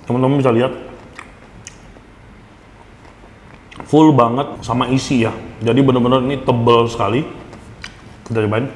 Teman-teman bisa lihat full banget sama isi ya. Jadi benar-benar ini tebal sekali. Kita cobain.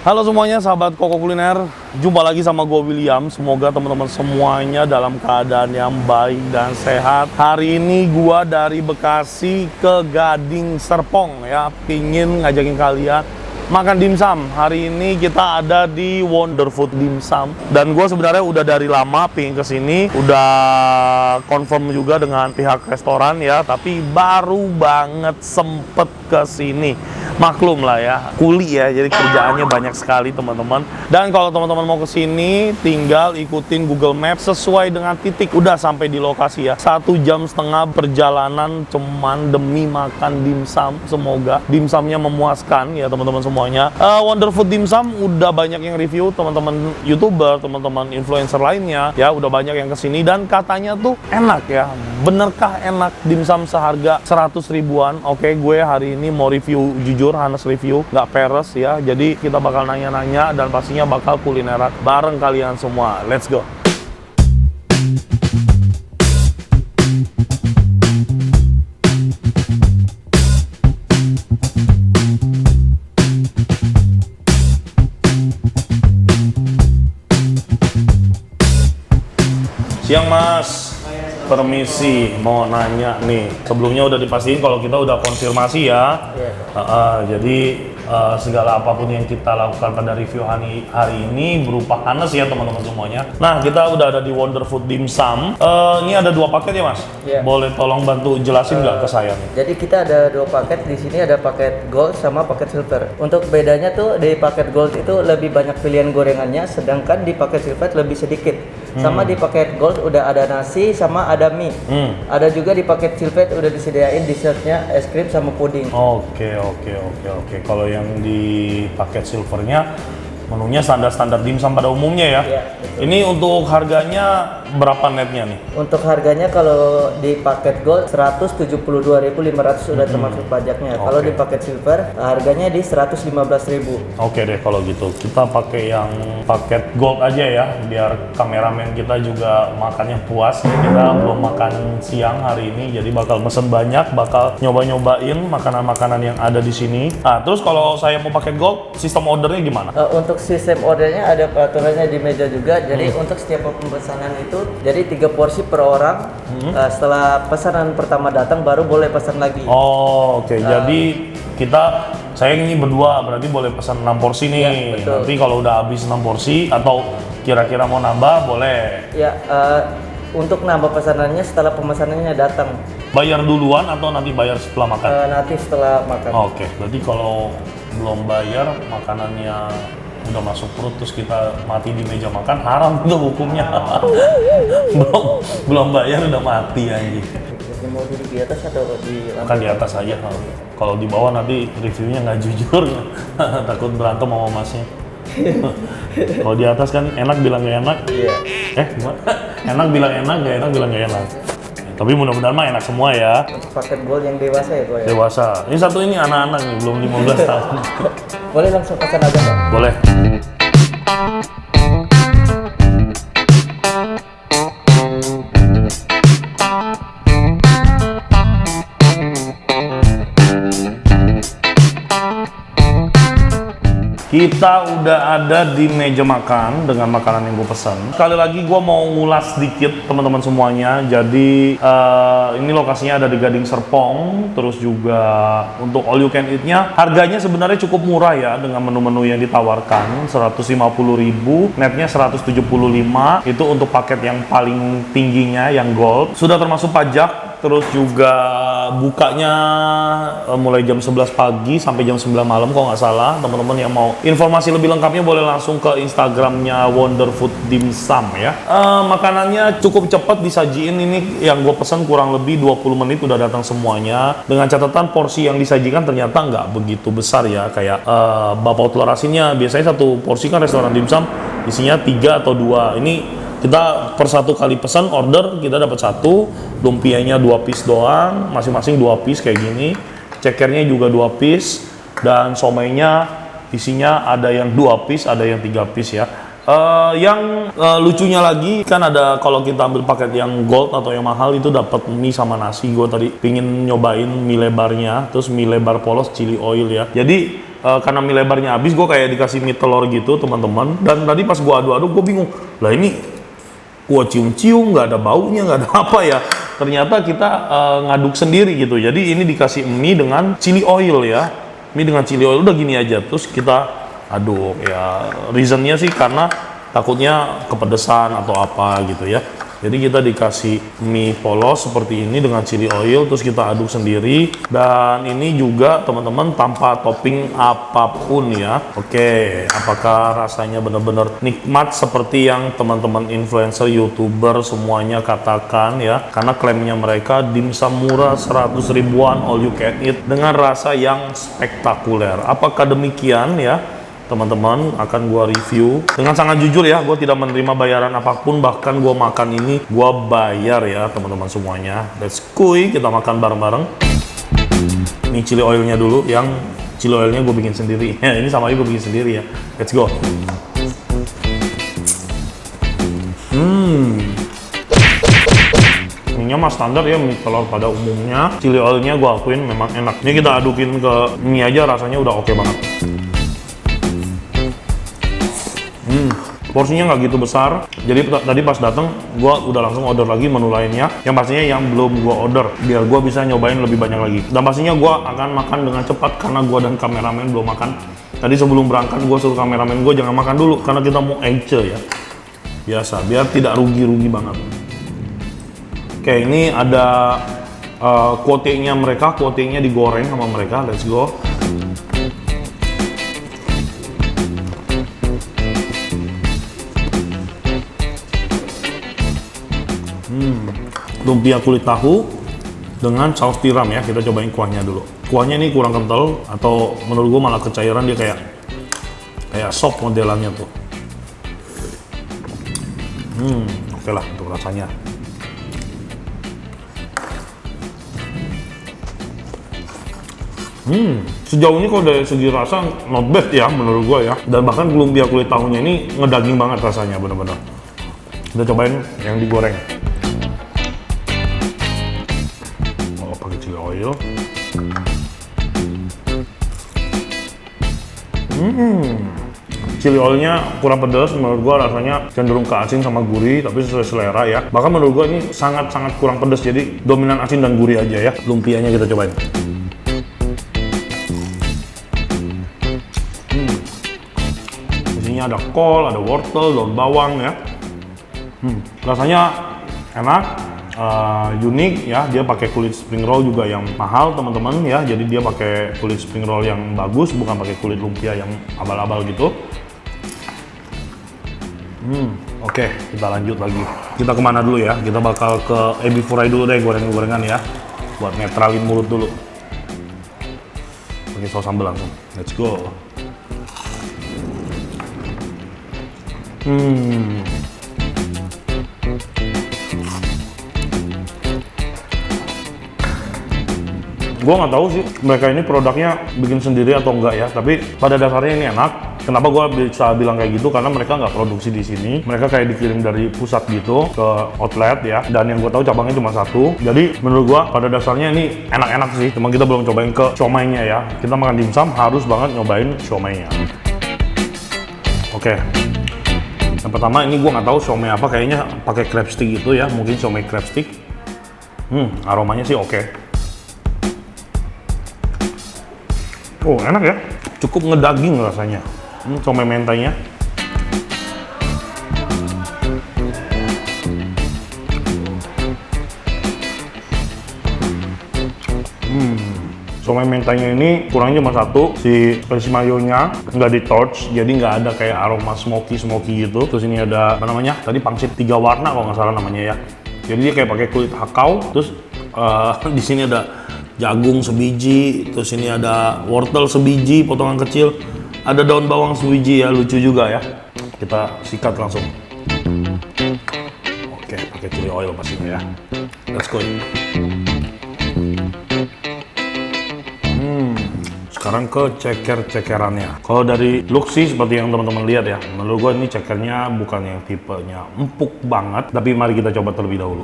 Halo semuanya, sahabat Koko Kuliner. Jumpa lagi sama gue William. Semoga teman-teman semuanya dalam keadaan yang baik dan sehat. Hari ini gue dari Bekasi ke Gading Serpong ya, pingin ngajakin kalian makan dimsum. Hari ini kita ada di Wonderfood Dimsum. Dan gue sebenarnya udah dari lama pingin kesini, udah confirm juga dengan pihak restoran ya, tapi baru banget sempet kesini. Maklum lah ya, kuli ya, jadi kerjaannya banyak sekali teman-teman. Dan kalau teman-teman mau kesini, tinggal ikutin Google Maps sesuai dengan titik. Udah sampai di lokasi ya. 1,5 jam perjalanan cuman demi makan dimsum. Semoga dimsumnya memuaskan ya teman-teman semuanya. Wonderfood Dimsum udah banyak yang review, teman-teman YouTuber, teman-teman influencer lainnya ya, udah banyak yang kesini dan katanya tuh enak ya. Benerkah enak dimsum seharga 100 ribuan? Oke, gue hari ini mau review jujur, honest review, nggak peres ya. Jadi kita bakal nanya-nanya dan pastinya bakal kulineran bareng kalian semua. Let's go! Siang Mas, permisi, mau nanya nih. Sebelumnya udah dipastiin kalau kita udah konfirmasi ya. Jadi segala apapun yang kita lakukan pada review hari ini berupa honest ya teman-teman semuanya. Nah, kita udah ada di Wonderfood Dimsum. Ini ada 2 paket ya Mas? Boleh tolong bantu jelasin nggak ke saya nih? Jadi kita ada 2 paket di sini, ada paket gold sama paket silver. Untuk bedanya tuh di paket gold itu lebih banyak pilihan gorengannya, sedangkan di paket silver lebih sedikit. Sama di paket gold udah ada nasi sama ada mie. Ada juga di paket silver udah disediain dessertnya, es krim sama puding. Oke. Kalau yang di paket silvernya menunya standar-standar dimsum pada umumnya ya. Iya, ini untuk harganya berapa netnya nih? Untuk harganya kalau di paket gold 172.500 sudah termasuk pajaknya. Kalau di paket silver harganya di 115.000. Oke deh kalau gitu. Kita pakai yang paket gold aja ya, biar kameramen kita juga makannya puas. Kita belum makan siang hari ini, jadi bakal mesen banyak, bakal nyoba-nyobain makanan-makanan yang ada di sini. Nah, terus kalau saya mau paket gold, sistem ordernya gimana? Untuk sistem ordernya ada peraturannya di meja juga. Jadi untuk setiap pemesanan itu jadi 3 porsi per orang. Setelah pesanan pertama datang baru boleh pesan lagi. Oke. Jadi saya ini berdua berarti boleh pesan 6 porsi nih. Ya, betul. Nanti kalau udah habis 6 porsi atau kira-kira mau nambah boleh. Ya, untuk nambah pesanannya setelah pemesanannya datang. Bayar duluan atau nanti bayar setelah makan? Nanti setelah makan. Oke. Berarti kalau belum bayar makanannya udah masuk perut terus kita mati di meja makan, haram itu hukumnya. belum bayar udah mati anjing. Mau duduk di atas atau di lantai? Kan di atas aja. Kalau di bawah nanti reviewnya nggak jujur. Takut berantem sama masnya. Kalau di atas kan enak bilang nggak enak. Iya. Gimana? Enak bilang enak, nggak enak bilang nggak enak. Tapi mudah-mudahan mah enak semua ya. Untuk paket gold yang dewasa ya Pak ya? Dewasa. Ini satu ini anak-anak nih, belum 15 tahun. Boleh langsung pesan aja Pak? Boleh. Kita udah ada di meja makan dengan makanan yang gue pesan. Sekali lagi gue mau ngulas sedikit teman-teman semuanya. Jadi ini lokasinya ada di Gading Serpong. Terus juga untuk all you can eat-nya harganya sebenarnya cukup murah ya, dengan menu-menu yang ditawarkan 150.000, netnya 175. Itu untuk paket yang paling tingginya yang gold. Sudah termasuk pajak. terus juga bukanya mulai jam 11 pagi sampai jam 9 malam kalau nggak salah. Teman-teman yang mau informasi lebih lengkapnya boleh langsung ke Instagramnya Wonder Food Dimsum ya. Makanannya cukup cepat disajiin, ini yang gue pesan kurang lebih 20 menit udah datang semuanya. Dengan catatan porsi yang disajikan ternyata nggak begitu besar ya, kayak bapau telur asinnya biasanya satu porsi kan restoran dimsum isinya 3 atau 2. Ini kita per satu kali pesan order kita dapat 1, lumpianya 2 piece doang, masing-masing 2 piece kayak gini, cekernya juga 2 piece, dan somainya isinya ada yang 2 piece, ada yang 3 piece ya. Yang lucunya lagi kan ada kalau kita ambil paket yang gold atau yang mahal itu dapat mie sama nasi. Gue tadi pingin nyobain mie lebarnya, terus mie lebar polos chili oil ya. Jadi karena mie lebarnya habis, gue kayak dikasih mie telur gitu teman-teman. Dan tadi pas gue adu-adu gue bingung, lah ini gua cium-cium nggak ada baunya, nggak ada apa ya. Ternyata kita ngaduk sendiri gitu. Jadi ini dikasih mie dengan chili oil ya. Mie dengan chili oil udah gini aja. Terus kita aduk ya. Reasonnya sih karena takutnya kepedesan atau apa gitu ya. Jadi kita dikasih mie polos seperti ini dengan chili oil, terus kita aduk sendiri. Dan ini juga teman-teman tanpa topping apapun ya. Oke, apakah rasanya benar-benar nikmat seperti yang teman-teman influencer, youtuber semuanya katakan ya? Karena klaimnya mereka dimsum murah 100 ribuan all you can eat dengan rasa yang spektakuler. Apakah demikian ya? Teman-teman, akan gua review dengan sangat jujur ya. Gua tidak menerima bayaran apapun, bahkan gua makan ini gua bayar ya teman-teman semuanya. Let's go, kita makan bareng-bareng. Ini chili oilnya dulu, yang chili oilnya gue bikin sendiri. Ini sama aja gue bikin sendiri ya. Let's go. Mie-nya mah standar ya, mie telur pada umumnya. Chili oilnya gue akuin memang enak. Ini kita adukin ke mie aja, rasanya udah oke banget. Porsinya nggak gitu besar, jadi tadi pas datang gue udah langsung order lagi menu lainnya, yang pastinya yang belum gue order biar gue bisa nyobain lebih banyak lagi. Dan pastinya gue akan makan dengan cepat karena gue dan kameramen belum makan. Tadi sebelum berangkat gue suruh kameramen gue jangan makan dulu karena kita mau ence ya, biasa biar tidak rugi-rugi banget. Oke, ini ada kuotenya mereka, kuotenya digoreng sama mereka. Let's go. Lumpia kulit tahu dengan saus tiram ya. Kita cobain kuahnya dulu. Kuahnya ini kurang kental atau menurut gue malah kecairan, dia kayak sop modelannya tuh. Oke lah untuk rasanya. Sejauh ini kalau dari segi rasa not bad ya menurut gue ya. Dan bahkan lumpia kulit tahunya ini ngedaging banget rasanya, bener-bener. Kita cobain yang digoreng. Oil. Chili oilnya kurang pedas menurut gua, rasanya cenderung ke asin sama gurih, tapi sesuai selera ya. Bahkan menurut gua ini sangat-sangat kurang pedas, jadi dominan asin dan gurih aja ya. Lumpianya kita cobain. Isinya ada kol, ada wortel, daun bawang ya. Rasanya enak. Unik ya, dia pakai kulit spring roll juga yang mahal teman-teman ya, jadi dia pakai kulit spring roll yang bagus, bukan pakai kulit lumpia yang abal-abal gitu. Oke, kita lanjut lagi. Kita kemana dulu ya? Kita bakal ke ebi fry dulu deh, goreng-gorengan ya, buat netralin mulut dulu. Pakai saus sambal langsung. Let's go. Gue nggak tahu sih mereka ini produknya bikin sendiri atau enggak ya, tapi pada dasarnya ini enak. Kenapa gue bisa bilang kayak gitu? Karena mereka nggak produksi di sini, mereka kayak dikirim dari pusat gitu ke outlet ya. Dan yang gue tahu cabangnya cuma 1. Jadi menurut gue pada dasarnya ini enak-enak sih. Cuma kita belum cobain ke siomay-nya ya. Kita makan dimsum harus banget nyobain siomay-nya. Oke. Yang pertama ini gue nggak tahu siomay apa, kayaknya pakai crab stick gitu ya, mungkin siomay crab stick. Aromanya sih oke. Oh enak ya, cukup ngedaging rasanya. Siomay mentainya. Somai mentanya ini kurangnya cuma satu, si spicy mayonya nggak di torch, jadi nggak ada kayak aroma smoky gitu. Terus ini ada apa namanya? Tadi pangsit 3 warna kalau nggak salah namanya ya. Jadi dia kayak pakai kulit hakau. Terus di sini ada jagung sebiji, terus ini ada wortel sebiji potongan kecil, ada daun bawang sebiji ya, lucu juga ya. Kita sikat langsung. Oke, pakai chili oil pastinya ya. Let's go. Sekarang ke ceker-cekerannya. Kalau dari look sih seperti yang teman-teman lihat ya, menurut gue ini cekernya bukan yang tipenya empuk banget, tapi mari kita coba terlebih dahulu.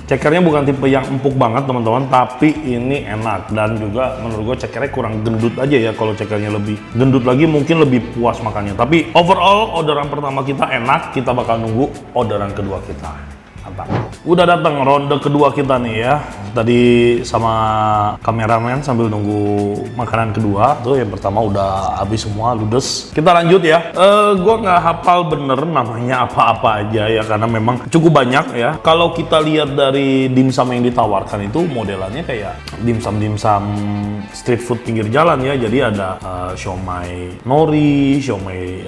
Cekernya bukan tipe yang empuk banget teman-teman, tapi ini enak dan juga menurut gue cekernya kurang gendut aja ya. Kalau cekernya lebih gendut lagi mungkin lebih puas makannya. Tapi overall orderan pertama kita enak, kita bakal nunggu orderan kedua kita. Mantap. Udah datang ronde kedua kita nih ya. Tadi sama kameramen sambil nunggu makanan kedua. Tuh yang pertama udah habis semua, ludes. Kita lanjut ya. Gua nggak hafal bener namanya apa-apa aja ya, karena memang cukup banyak ya. Kalau kita lihat dari dimsum yang ditawarkan itu modelannya kayak dimsum street food pinggir jalan ya. Jadi ada siomay nori, siomay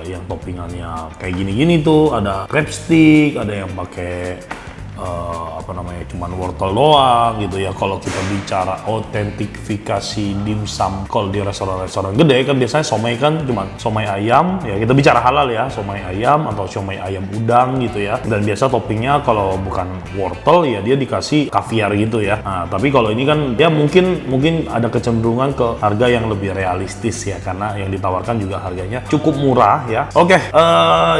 yang toppingannya kayak gini-gini tuh. Ada crab stick, ada yang pakai apa namanya cuman wortel doang gitu ya. Kalau kita bicara autentifikasi dimsum kalau di restoran-restoran gede kan biasanya somai kan cuman somai ayam ya, kita bicara halal ya, somai ayam atau somai ayam udang gitu ya. Dan biasa toppingnya kalau bukan wortel ya dia dikasih kaviar gitu ya. Nah, tapi kalau ini kan dia mungkin ada kecenderungan ke harga yang lebih realistis ya, karena yang ditawarkan juga harganya cukup murah ya. Oke,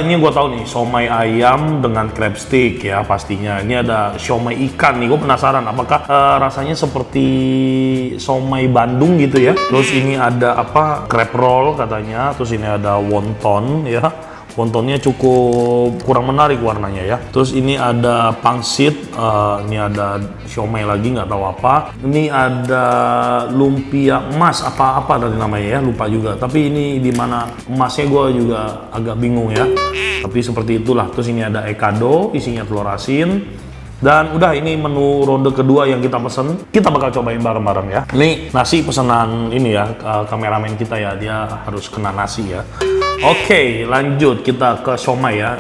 ini gua tahu nih somai ayam dengan crab stick ya pastinya. Ini ada siomay ikan nih, gue penasaran apakah rasanya seperti siomay Bandung gitu ya. Terus ini ada apa, crab roll katanya. Terus ini ada wonton ya. Wontonnya cukup kurang menarik warnanya ya. Terus ini ada pangsit, ini ada siomay lagi nggak tahu apa. Ini ada lumpia emas apa tadi namanya ya, lupa juga. Tapi ini di mana emasnya gue juga agak bingung ya. Tapi seperti itulah. Terus ini ada ekado, isinya telur asin. Dan udah, ini menu ronde kedua yang kita pesen. Kita bakal cobain bareng-bareng ya. Ini nasi pesanan ini ya, kameramen kita ya, dia harus kena nasi ya. Oke, lanjut kita ke siomay ya.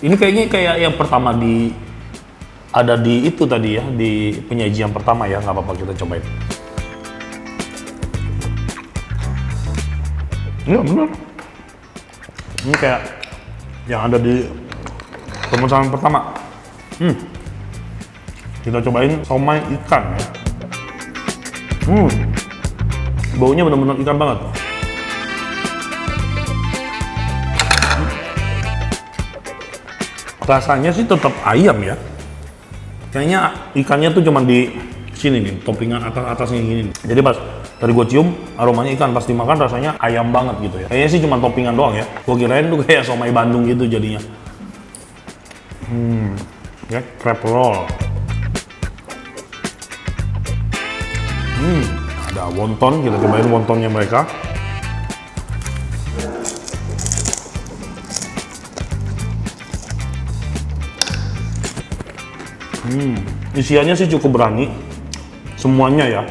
Ini kayaknya kayak yang pertama ada di itu tadi ya, di penyajian pertama ya. Nggak apa-apa, kita cobain. Iya bener. Ini kayak yang ada di pemesanan pertama. Kita cobain siomay ikan ya. Baunya benar-benar ikan banget. Rasanya sih tetap ayam ya. Kayaknya ikannya tuh cuma di sini nih, toppingan atasnya gini. Jadi pas tadi gue cium aromanya ikan, pas dimakan rasanya ayam banget gitu ya. Kayaknya sih cuma toppingan doang ya. Gue kirain tuh kayak siomay Bandung gitu jadinya. Ya, crab roll. Ada wonton, kita cobain wontonnya mereka. Isiannya sih cukup berani semuanya ya.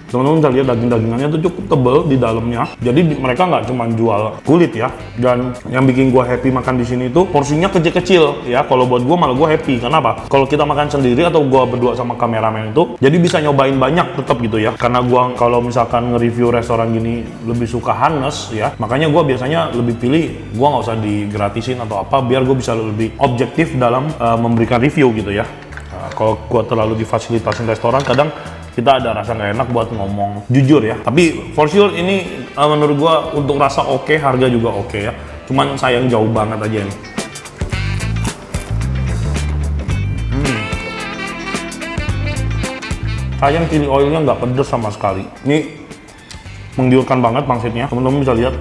Teman-teman bisa lihat daging-dagingannya tuh cukup tebel di dalamnya. Jadi mereka nggak cuma jual kulit ya. Dan yang bikin gua happy makan di sini tuh porsinya kecil-kecil ya. Kalau buat gua malah gua happy. Kenapa? Kalau kita makan sendiri atau gua berdua sama kameramen itu, jadi bisa nyobain banyak tetap gitu ya. Karena gua kalau misalkan nge-review restoran gini lebih suka hanes ya. Makanya gua biasanya lebih pilih gua nggak usah digratisin atau apa, biar gua bisa lebih objektif dalam memberikan review gitu ya. Kalau gua terlalu difasilitasin restoran, kadang kita ada rasa nggak enak buat ngomong jujur ya. Tapi for sure ini menurut gua untuk rasa oke, harga juga oke ya. Cuman sayang jauh banget aja ini. Sayang chili oilnya nggak pedes sama sekali. Ini menggiurkan banget pangsitnya. Teman-teman bisa lihat.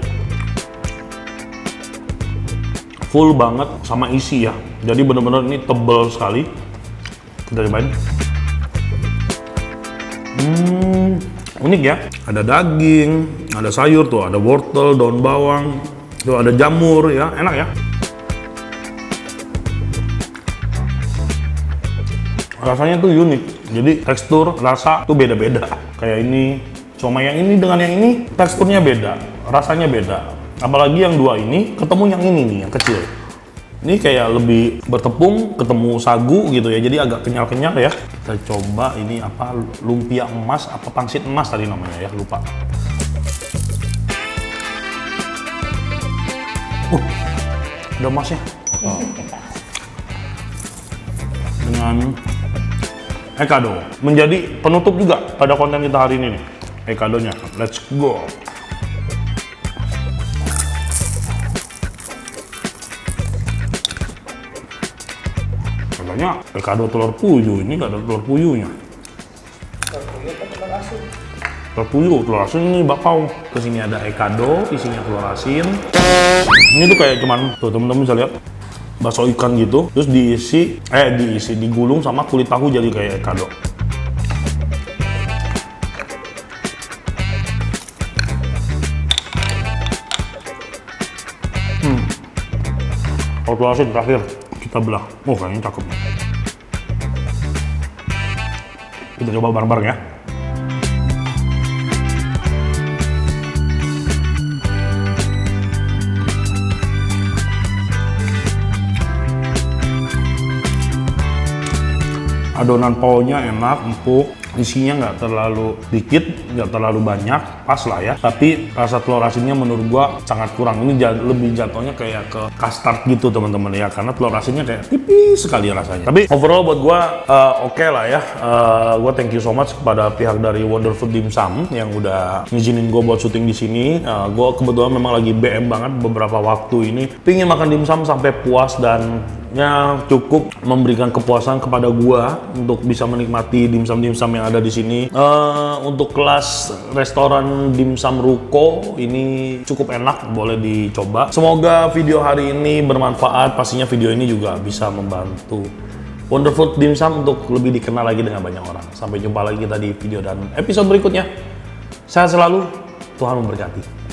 Full banget sama isi ya. Jadi bener-bener ini tebel sekali. Kita cobain. Unik ya, ada daging, ada sayur tuh, ada wortel, daun bawang, tuh ada jamur ya, enak ya. Rasanya tuh unik. Jadi tekstur, rasa tuh beda-beda. Kayak ini, cuma yang ini dengan yang ini teksturnya beda, rasanya beda. Apalagi yang dua ini ketemu yang ini nih, yang kecil. Ini kayak lebih bertepung, ketemu sagu gitu ya. Jadi agak kenyal-kenyal ya. Kita coba ini apa, lumpia emas, apa pangsit emas tadi namanya ya, lupa. Ada emasnya. Dengan Ekado. Menjadi penutup juga pada konten kita hari ini nih. Ekadonya. Let's go. Katanya Ekado telur puyuh, ini nggak ada telur puyuhnya. Telur puyuh atau telur asin? Telur puyuh, telur asin ini bakpao. Kesini ada Ekado, isinya telur asin. Ini tuh kayak cuman, tuh temen-temen bisa lihat, bakso ikan gitu, terus digulung sama kulit tahu jadi kayak Ekado. Kalau telur asin terakhir kita belah. Oh, kayaknya cakep. Kita coba bareng-bareng ya. Adonan paonya enak, empuk, isinya nggak terlalu dikit, nggak terlalu banyak, pas lah ya. Tapi rasa telur asinnya menurut gua sangat kurang. Ini lebih jatuhnya kayak ke custard gitu teman-teman ya, karena telur asinnya kayak tipis sekali rasanya. Tapi overall buat gua oke lah ya. Gua thank you so much kepada pihak dari Wonderfood Dimsum yang udah ngizinin gua buat syuting di sini. Gua kebetulan memang lagi BM banget beberapa waktu ini, pingin makan dimsum sampai puas dan ya cukup memberikan kepuasan kepada gua untuk bisa menikmati dimsum-dimsum yang ada di sini. Untuk kelas restoran dimsum ruko ini cukup enak, boleh dicoba. Semoga video hari ini bermanfaat. Pastinya video ini juga bisa membantu Wonderfood Dimsum untuk lebih dikenal lagi dengan banyak orang. Sampai jumpa lagi kita di video dan episode berikutnya. Sehat selalu, Tuhan memberkati.